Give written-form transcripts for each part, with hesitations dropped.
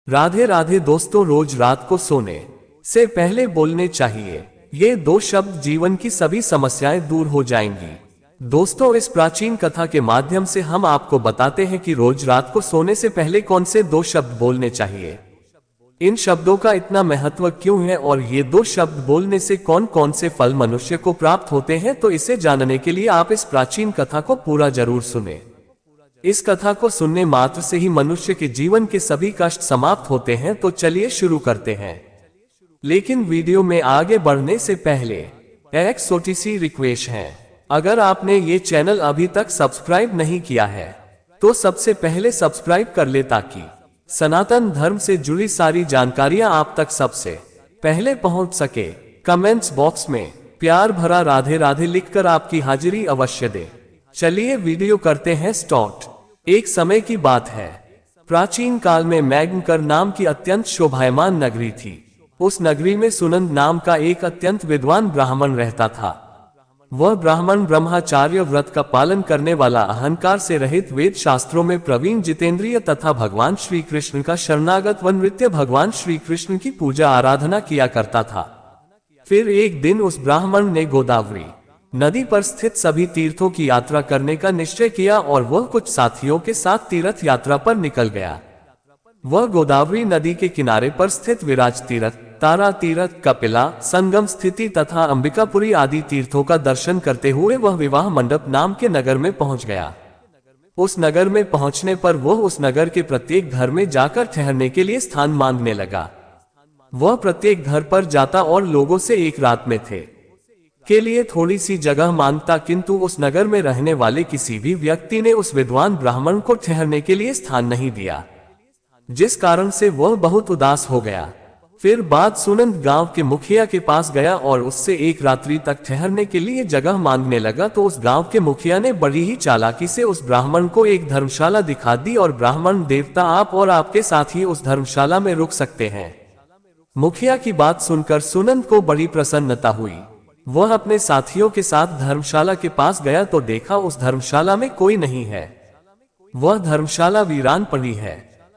राधे राधे दोस्तों, रोज रात को सोने से पहले बोलने चाहिए ये दो शब्द, जीवन की सभी समस्याएं दूर हो जाएंगी। दोस्तों, इस प्राचीन कथा के माध्यम से हम आपको बताते हैं कि रोज रात को सोने से पहले कौन से दो शब्द बोलने चाहिए, इन शब्दों का इतना महत्व क्यों है और ये दो शब्द बोलने से कौन कौन से फल मनुष्य को प्राप्त होते हैं। तो इसे जानने के लिए आप इस प्राचीन कथा को पूरा जरूर सुने। इस कथा को सुनने मात्र से ही मनुष्य के जीवन के सभी कष्ट समाप्त होते हैं। तो चलिए शुरू करते हैं। लेकिन वीडियो में आगे बढ़ने से पहले एक छोटी सी रिक्वेस्ट है, अगर आपने ये चैनल अभी तक सब्सक्राइब नहीं किया है तो सबसे पहले सब्सक्राइब कर ले, ताकि सनातन धर्म से जुड़ी सारी जानकारियां आप तक सबसे पहले पहुंच सके। कमेंट्स बॉक्स में प्यार भरा राधे राधे लिखकर आपकी हाजिरी अवश्य दे। चलिए वीडियो करते हैं स्टार्ट। एक समय की बात है, प्राचीन काल में मैग्नकर नाम की अत्यंत शोभायमान नगरी थी। उस नगरी में सुनंद नाम का एक अत्यंत विद्वान ब्राह्मण रहता था। वह ब्राह्मण ब्रह्मचार्य व्रत का पालन करने वाला, अहंकार से रहित, वेद शास्त्रों में प्रवीण, जितेंद्रिय तथा भगवान श्री कृष्ण का शरणागत व नित्य भगवान श्री कृष्ण की पूजा आराधना किया करता था। फिर एक दिन उस ब्राह्मण ने गोदावरी नदी पर स्थित सभी तीर्थों की यात्रा करने का निश्चय किया और वह कुछ साथियों के साथ तीर्थ यात्रा पर निकल गया। वह गोदावरी नदी के किनारे पर स्थित विराज तीर्थ, तारा तीर्थ, कपिला, संगम स्थिति तथा अंबिकापुरी आदि तीर्थों का दर्शन करते हुए वह विवाह मंडप नाम के नगर में पहुंच गया। उस नगर में पहुंचने पर वह उस नगर के प्रत्येक घर में जाकर ठहरने के लिए स्थान मांगने लगा। वह प्रत्येक घर पर जाता और लोगों से एक रात में थे के लिए थोड़ी सी जगह मांगता, किंतु उस नगर में रहने वाले किसी भी व्यक्ति ने उस विद्वान ब्राह्मण को ठहरने के लिए स्थान नहीं दिया, जिस कारण से वह बहुत उदास हो गया। फिर बात सुनंद गांव के मुखिया के पास गया और उससे एक रात्रि तक ठहरने के लिए जगह मांगने लगा। तो उस गांव के मुखिया ने बड़ी ही चालाकी से उस ब्राह्मण को एक धर्मशाला दिखा दी और ब्राह्मण देवता, आप और आपके साथी उस धर्मशाला में रुक सकते हैं। मुखिया की बात सुनकर सुनंद को बड़ी प्रसन्नता हुई। वह अपने साथियों के साथ धर्मशाला के पास गया तो देखा उस धर्मशाला में कोई नहीं है। वह धर्मशाला वीरान पड़ी है,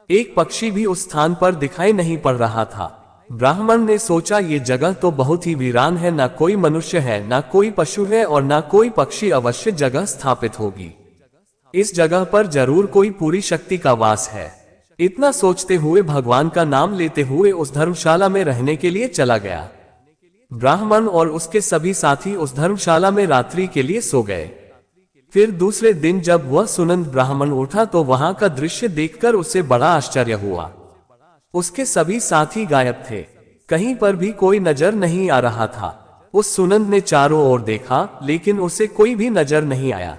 एक पक्षी भी उस स्थान पर दिखाई नहीं पड़ रहा था। ब्राह्मण ने सोचा, ये जगह तो बहुत ही वीरान है, ना कोई मनुष्य है, ना कोई पशु है और ना कोई पक्षी, अवश्य जगह स्थापित होगी। इस जगह पर जरूर कोई पूरी शक्ति का वास है। इतना सोचते हुए भगवान का नाम लेते हुए उस धर्मशाला में रहने के लिए चला गया। ब्राह्मण और उसके सभी साथी उस धर्मशाला में रात्रि के लिए सो गए। फिर दूसरे दिन जब वह सुनंद ब्राह्मण उठा तो वहां का दृश्य देखकर उसे बड़ा आश्चर्य हुआ। उसके सभी साथी गायब थे, कहीं पर भी कोई नजर नहीं आ रहा था। उस सुनंद ने चारों ओर देखा, लेकिन उसे कोई भी नजर नहीं आया।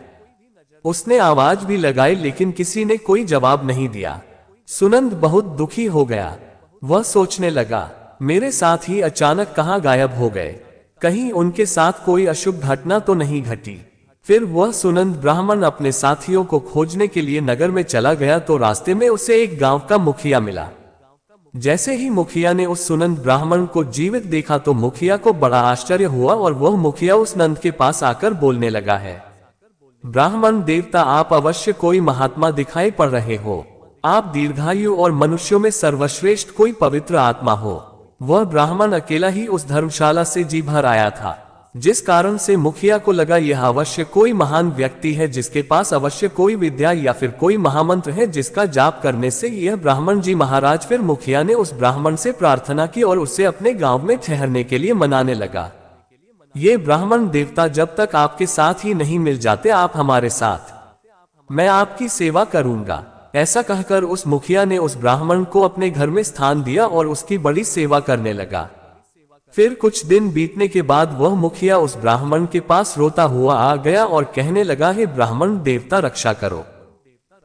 उसने आवाज भी लगाई, लेकिन किसी ने कोई जवाब नहीं दिया। सुनंद बहुत दुखी हो गया। वह सोचने लगा, मेरे साथ ही अचानक कहां गायब हो गए, कहीं उनके साथ कोई अशुभ घटना तो नहीं घटी। फिर वह सुनंद ब्राह्मण अपने साथियों को खोजने के लिए नगर में चला गया तो रास्ते में उसे एक गांव का मुखिया मिला। जैसे ही मुखिया ने उस सुनंद ब्राह्मण को जीवित देखा तो मुखिया को बड़ा आश्चर्य हुआ और वह मुखिया उस नंद के पास आकर बोलने लगा है, ब्राह्मण देवता, आप अवश्य कोई महात्मा दिखाई पड़ रहे हो। आप दीर्घायु और मनुष्यों में सर्वश्रेष्ठ कोई पवित्र आत्मा हो। वह ब्राह्मण अकेला ही उस धर्मशाला से जी भर आया था, जिस कारण से मुखिया को लगा यह अवश्य कोई महान व्यक्ति है, जिसके पास अवश्य कोई विद्या या फिर कोई महामंत्र है, जिसका जाप करने से यह ब्राह्मण जी महाराज। फिर मुखिया ने उस ब्राह्मण से प्रार्थना की और उसे अपने गांव में ठहरने के लिए मनाने लगा। ये ब्राह्मण देवता, जब तक आपके साथ ही नहीं मिल जाते आप हमारे साथ, मैं आपकी सेवा करूंगा। ऐसा कहकर उस मुखिया ने उस ब्राह्मण को अपने घर में स्थान दिया और उसकी बड़ी सेवा करने लगा। फिर कुछ दिन बीतने के बाद वह मुखिया उस ब्राह्मण के पास रोता हुआ आ गया और कहने लगा, हे ब्राह्मण देवता, रक्षा करो।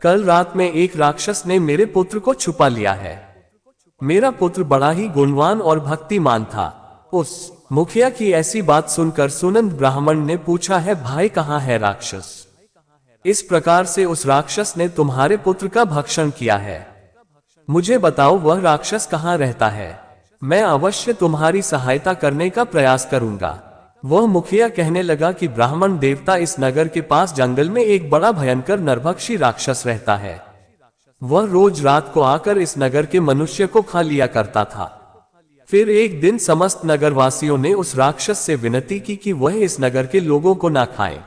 कल रात में एक राक्षस ने मेरे पुत्र को छुपा लिया है। मेरा पुत्र बड़ा ही गुणवान और भक्तिमान था। उस मुखिया की ऐसी बात सुनकर सुनंद ब्राह्मण ने पूछा, है भाई, कहाँ है राक्षस? इस प्रकार से उस राक्षस ने तुम्हारे पुत्र का भक्षण किया है। मुझे बताओ वह राक्षस कहाँ रहता है, मैं अवश्य तुम्हारी सहायता करने का प्रयास करूंगा। वह मुखिया कहने लगा कि ब्राह्मण देवता, इस नगर के पास जंगल में एक बड़ा भयंकर नरभक्षी राक्षस रहता है। वह रोज रात को आकर इस नगर के मनुष्य को खा लिया करता था। फिर एक दिन समस्त नगरवासियों ने उस राक्षस से विनती की कि वह इस नगर के लोगों को ना खाए।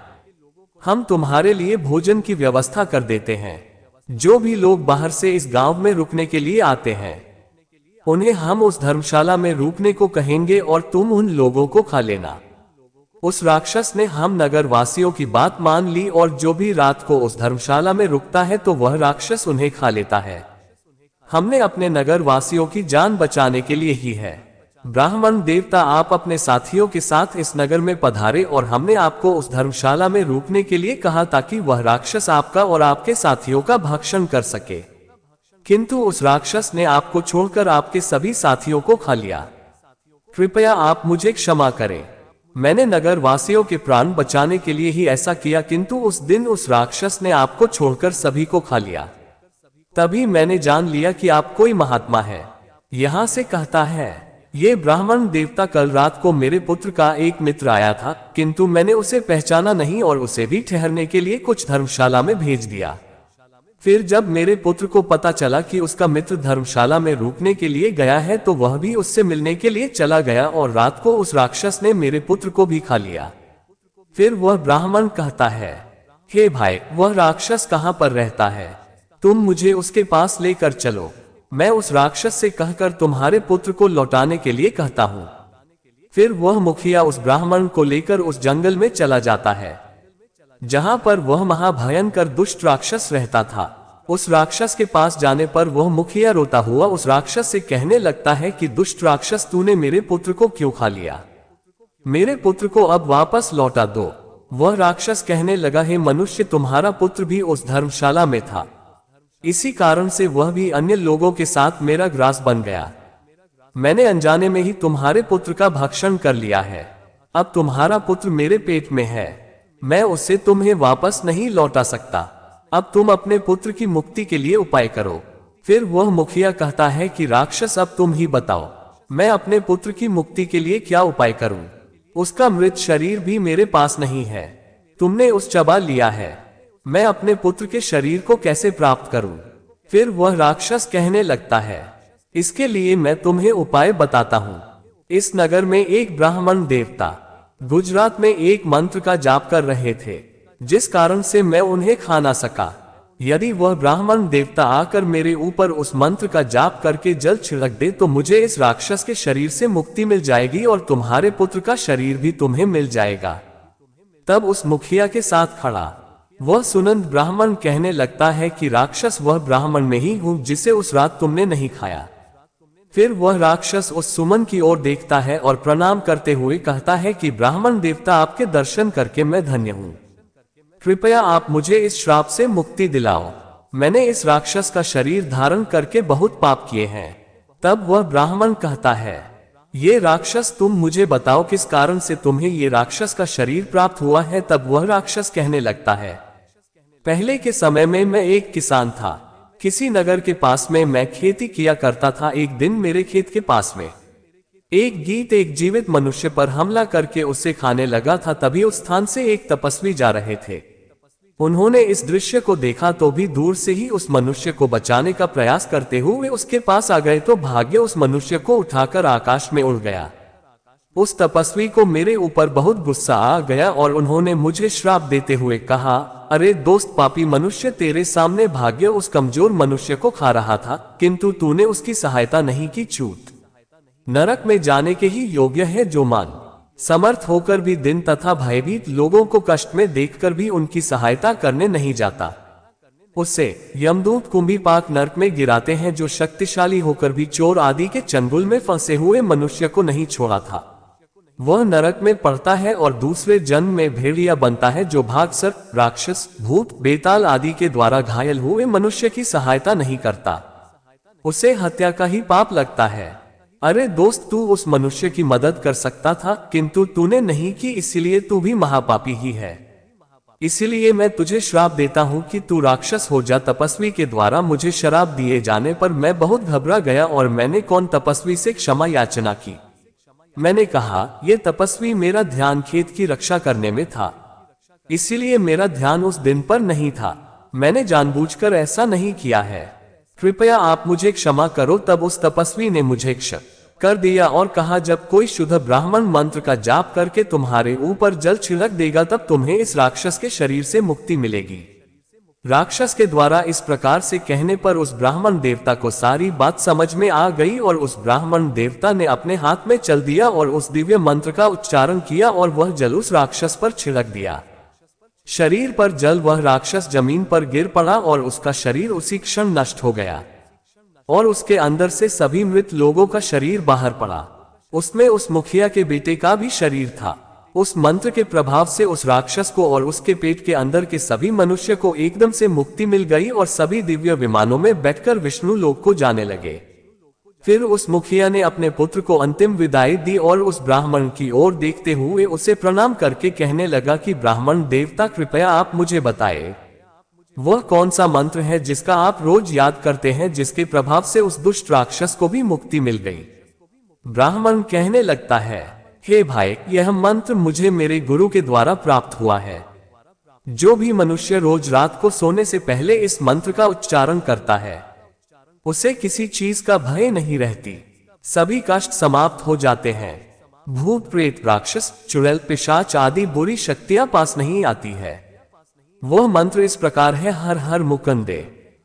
हम तुम्हारे लिए भोजन की व्यवस्था कर देते हैं। जो भी लोग बाहर से इस गांव में रुकने के लिए आते हैं, उन्हें हम उस धर्मशाला में रुकने को कहेंगे और तुम उन लोगों को खा लेना। उस राक्षस ने हम नगरवासियों की बात मान ली और जो भी रात को उस धर्मशाला में रुकता है तो वह राक्षस उन्हें खा लेता है। हमने अपने नगरवासियों की जान बचाने के लिए ही है। ब्राह्मण देवता, आप अपने साथियों के साथ इस नगर में पधारे और हमने आपको उस धर्मशाला में रुकने के लिए कहा ताकि वह राक्षस आपका और आपके साथियों का भक्षण कर सके। किंतु उस राक्षस ने आपको छोड़कर आपके सभी साथियों को खा लिया। कृपया आप मुझे क्षमा करें। मैंने नगरवासियों के प्राण बचाने के लिए ही ऐसा किया, किंतु उस दिन उस राक्षस ने आपको छोड़कर सभी को खा लिया। तभी मैंने जान लिया कि आप कोई महात्मा है। यहां से कहता है, ये ब्राह्मण देवता, कल रात को मेरे पुत्र का एक मित्र आया था, किंतु मैंने उसे पहचाना नहीं और उसे भी ठहरने के लिए कुछ धर्मशाला में भेज दिया। फिर जब मेरे पुत्र को पता चला कि उसका मित्र धर्मशाला में रुकने के लिए गया है तो वह भी उससे मिलने के लिए चला गया और रात को उस राक्षस ने मेरे पुत्र को भी खा लिया। फिर वह ब्राह्मण कहता है, हे भाई, वह राक्षस कहां पर रहता है? तुम मुझे उसके पास लेकर चलो। मैं उस राक्षस से कहकर तुम्हारे पुत्र को लौटाने के लिए कहता हूं। फिर वह मुखिया उस ब्राह्मण को लेकर उस जंगल में चला जाता है जहां पर वह महाभयंकर दुष्ट राक्षस रहता था। उस राक्षस के पास जाने पर वह मुखिया रोता हुआ उस राक्षस से कहने लगता है कि दुष्ट राक्षस, तूने मेरे पुत्र को क्यों खा लिया? मेरे पुत्र को अब वापस लौटा दो। वह राक्षस कहने लगा, हे मनुष्य, तुम्हारा पुत्र भी उस धर्मशाला में था, इसी कारण से वह भी अन्य लोगों के साथ मेरा ग्रास बन गया। मैंने अनजाने में ही तुम्हारे पुत्र का भक्षण कर लिया है। अब तुम्हारा पुत्र मेरे पेट में है, मैं उसे तुम्हें वापस नहीं लौटा सकता। अब तुम अपने पुत्र की मुक्ति के लिए उपाय करो। फिर वह मुखिया कहता है कि राक्षस, अब तुम ही बताओ, मैं अपने पुत्र की मुक्ति के लिए क्या उपाय करूं? उसका मृत शरीर भी मेरे पास नहीं है, तुमने उस चबा लिया है। मैं अपने पुत्र के शरीर को कैसे प्राप्त करूं? फिर वह राक्षस कहने लगता है, इसके लिए मैं तुम्हें उपाय बताता हूं। इस नगर में एक ब्राह्मण देवता गुजरात में एक मंत्र का जाप कर रहे थे, जिस कारण से मैं उन्हें खा ना सका। यदि वह ब्राह्मण देवता आकर मेरे ऊपर उस मंत्र का जाप करके जल छिड़क दे तो मुझे इस राक्षस के शरीर से मुक्ति मिल जाएगी और तुम्हारे पुत्र का शरीर भी तुम्हें मिल जाएगा। तब उस मुखिया के साथ खड़ा वह सुनंद ब्राह्मण कहने लगता है कि राक्षस, वह ब्राह्मण में ही हूं जिसे उस रात तुमने नहीं खाया। फिर वह राक्षस उस सुमन की ओर देखता है और प्रणाम करते हुए कहता है कि ब्राह्मण देवता, आपके दर्शन करके मैं धन्य हूं। कृपया आप मुझे इस श्राप से मुक्ति दिलाओ। मैंने इस राक्षस का शरीर धारण करके बहुत पाप किए हैं। तब वह ब्राह्मण कहता है, ये राक्षस, तुम मुझे बताओ किस कारण से तुम्हें ये राक्षस का शरीर प्राप्त हुआ है? तब वह राक्षस कहने लगता है, पहले के समय में मैं एक किसान था। किसी नगर के पास में मैं खेती किया करता था। एक दिन मेरे खेत के पास में एक गीत एक जीवित मनुष्य पर हमला करके उसे खाने लगा था। तभी उस स्थान से एक तपस्वी जा रहे थे। उन्होंने इस दृश्य को देखा तो भी दूर से ही उस मनुष्य को बचाने का प्रयास करते हुए उसके पास आ गए तो भाग्य उस मनुष्य को उठाकर आकाश में उड़ गया। उस तपस्वी को मेरे ऊपर बहुत गुस्सा आ गया और उन्होंने मुझे श्राप देते हुए कहा, अरे दोस्त पापी मनुष्य, तेरे सामने भाग्य उस कमजोर मनुष्य को खा रहा था, किंतु तूने उसकी सहायता नहीं की। छूट नरक में जाने के ही योग्य है जो मान समर्थ होकर भी दिन तथा भयभीत लोगों को कष्ट में देखकर भी उनकी सहायता करने नहीं जाता, उससे यमदूत कुंभीपाक नरक में गिराते हैं। जो शक्तिशाली होकर भी चोर आदि के चंगुल में फंसे हुए मनुष्य को नहीं छोड़ा था, वह नरक में पड़ता है और दूसरे जन्म में भेड़िया बनता है जो भागसर्प, राक्षस, भूत, बेताल आदि के द्वारा घायल हुए मनुष्य की सहायता नहीं करता, उसे हत्या का ही पाप लगता है। अरे दोस्त, तू उस मनुष्य की मदद कर सकता था, किंतु तूने नहीं की, इसलिए तू भी महापापी ही है। इसलिए मैं तुझे श्राप देता हूं कि तू राक्षस हो जा। तपस्वी के द्वारा मुझे शराप दिए जाने पर मैं बहुत घबरा गया और मैंने कौन तपस्वी से क्षमा याचना की। मैंने कहा, यह तपस्वी, मेरा ध्यान खेत की रक्षा करने में था, इसीलिए मेरा ध्यान उस दिन पर नहीं था। मैंने जानबूझकर ऐसा नहीं किया है। कृपया आप मुझे क्षमा करो। तब उस तपस्वी ने मुझे क्षमा कर दिया और कहा, जब कोई शुद्ध ब्राह्मण मंत्र का जाप करके तुम्हारे ऊपर जल छिड़क देगा तब तुम्हें इस राक्षस के शरीर से मुक्ति मिलेगी। राक्षस के द्वारा इस प्रकार से कहने पर उस ब्राह्मण देवता को सारी बात समझ में आ गई और उस ब्राह्मण देवता ने अपने हाथ में चल दिया और उस दिव्य मंत्र का उच्चारण किया और वह जल उस राक्षस पर छिड़क दिया। शरीर पर जल वह राक्षस जमीन पर गिर पड़ा और उसका शरीर उसी क्षण नष्ट हो गया और उसके अंदर से सभी मृत लोगों का शरीर बाहर पड़ा। उसमें उस मुखिया के बेटे का भी शरीर था। उस मंत्र के प्रभाव से उस राक्षस को और उसके पेट के अंदर के सभी मनुष्य को एकदम से मुक्ति मिल गई और सभी दिव्य विमानों में बैठकर विष्णु लोक को जाने लगे। फिर उस मुखिया ने अपने पुत्र को अंतिम विदाई दी और उस ब्राह्मण की ओर देखते हुए उसे प्रणाम करके कहने लगा कि ब्राह्मण देवता, कृपया आप मुझे बताएं, वह कौन सा मंत्र है जिसका आप रोज याद करते हैं, जिसके प्रभाव से उस दुष्ट राक्षस को भी मुक्ति मिल गई। ब्राह्मण कहने लगता है, हे भाई, यह मंत्र मुझे मेरे गुरु के द्वारा प्राप्त हुआ है। जो भी मनुष्य रोज रात को सोने से पहले इस मंत्र का उच्चारण करता है उसे किसी चीज का भय नहीं रहती, सभी कष्ट समाप्त हो जाते हैं। भूत प्रेत राक्षस चुड़ैल पिशाच आदि बुरी शक्तियां पास नहीं आती है। वह मंत्र इस प्रकार है, हर हर मुकुंदे।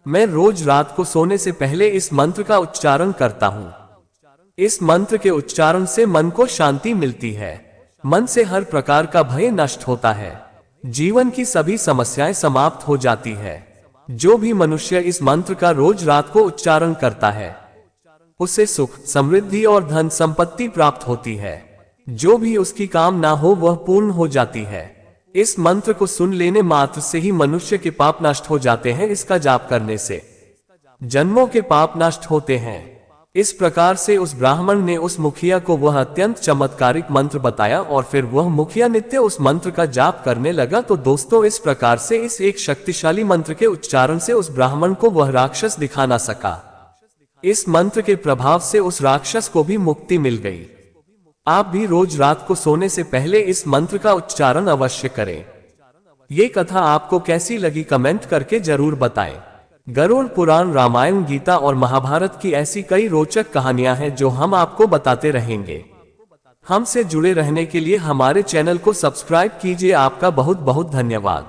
मैं रोज रात को सोने से पहले इस मंत्र का उच्चारण करता हूँ। इस मंत्र के उच्चारण से मन को शांति मिलती है, मन से हर प्रकार का भय नष्ट होता है, जीवन की सभी समस्याएं समाप्त हो जाती है। जो भी मनुष्य इस मंत्र का रोज रात को उच्चारण करता है उसे सुख, समृद्धि और धन संपत्ति प्राप्त होती है। जो भी उसकी कामना हो वह पूर्ण हो जाती है। इस मंत्र को सुन लेने मात्र से ही मनुष्य के पाप नष्ट हो जाते हैं। इसका जाप करने से जन्मों के पाप नष्ट होते हैं। इस प्रकार से उस ब्राह्मण ने उस मुखिया को वह अत्यंत चमत्कारिक मंत्र बताया और फिर वह मुखिया नित्य उस मंत्र का जाप करने लगा। तो दोस्तों, इस प्रकार से इस एक शक्तिशाली मंत्र के उच्चारण से उस ब्राह्मण को वह राक्षस दिखा ना सका। इस मंत्र के प्रभाव से उस राक्षस को भी मुक्ति मिल गई। आप भी रोज रात को सोने से पहले इस मंत्र का उच्चारण अवश्य करें। ये कथा आपको कैसी लगी कमेंट करके जरूर बताएं। गरुड़ पुराण, रामायण, गीता और महाभारत की ऐसी कई रोचक कहानियां हैं जो हम आपको बताते रहेंगे। हमसे जुड़े रहने के लिए हमारे चैनल को सब्सक्राइब कीजिए। आपका बहुत बहुत धन्यवाद।